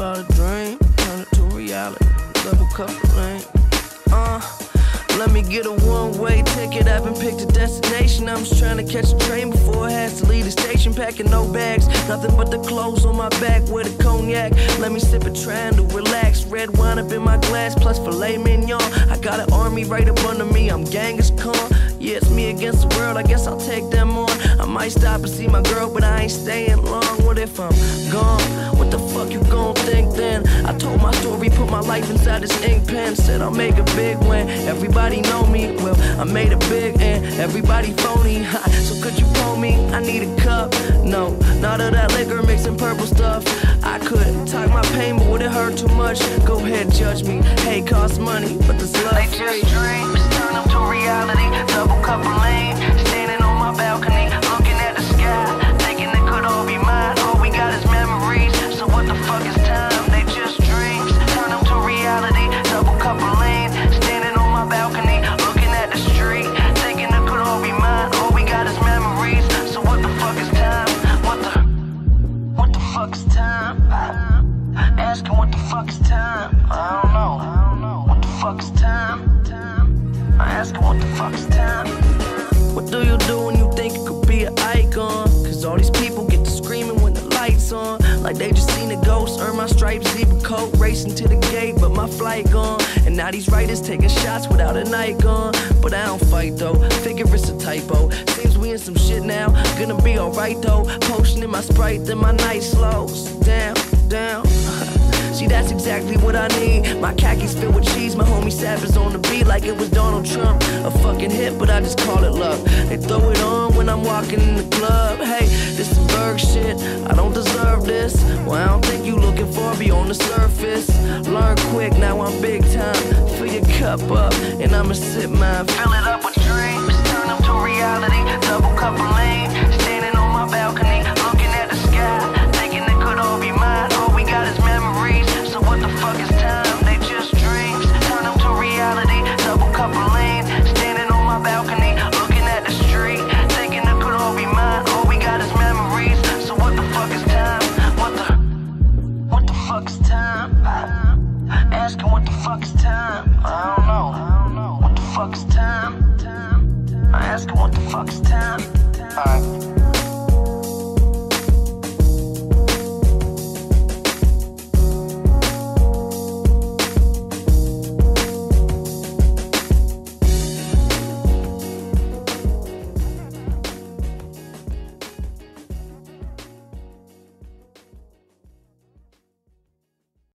about a dream, turn it to reality. Double cup of lean. Let me get a one-way ticket. I haven't picked a destination. I'm just trying to catch a train before it has to leave the station. Packing no bags, nothing but the clothes on my back with a cognac. Let me sip it, trying to relax. Red wine up in my glass, plus filet mignon. I got an army right up under me. I'm Genghis Khan. Yeah, it's me against the world. I guess I'll take them on. I might stop and see my girl, but I ain't staying long. What if I'm gone? What the fuck you gon' think then? I told my story, put my life inside this ink pen. Said I'll make a big win. Everybody know me, well, I made it big and everybody phony. So could you pull me? I need a cup. No, not of that liquor mixing purple stuff. I could talk my pain, but would it hurt too much? Go ahead, judge me. Hey, costs money, but this love they free. Just dreams, turn them to reality. Double cup of lean, standing on my balcony, looking at the sky, thinking it could all be mine. All we got is memories, so what the fuck is time? They just dreams, turn them to reality. Double cup of lean, standing on my balcony, looking at the street, thinking it could all be mine. All we got is memories, so what the fuck is time? What the fuck is time? Asking what the fuck is time? I don't know. What the fuck is time? I'm asking what the fuck is time? What do you do when you think you could be an icon? Cause all these people get to screaming when the lights on, like they just seen a ghost. Earn my stripes, zebra coat, racing to the gate, but my flight gone. And now these writers taking shots without a night on. But I don't fight though, figure it's a typo. Seems we in some shit now, gonna be alright though. Potion in my Sprite, then my night slows down. See, that's exactly what I need. My khakis filled with cheese, my homie Savage on the beat like it was Donald Trump. A fucking hit, but I just call it love. They throw it on when I'm walking in the club. Hey, this is Berg shit, I don't deserve this. Well, I don't think you looking for me on the surface. Learn quick, now I'm big time. Fill your cup up, and I'ma sip mine. Fill it up with dreams, turn them to reality. Double cup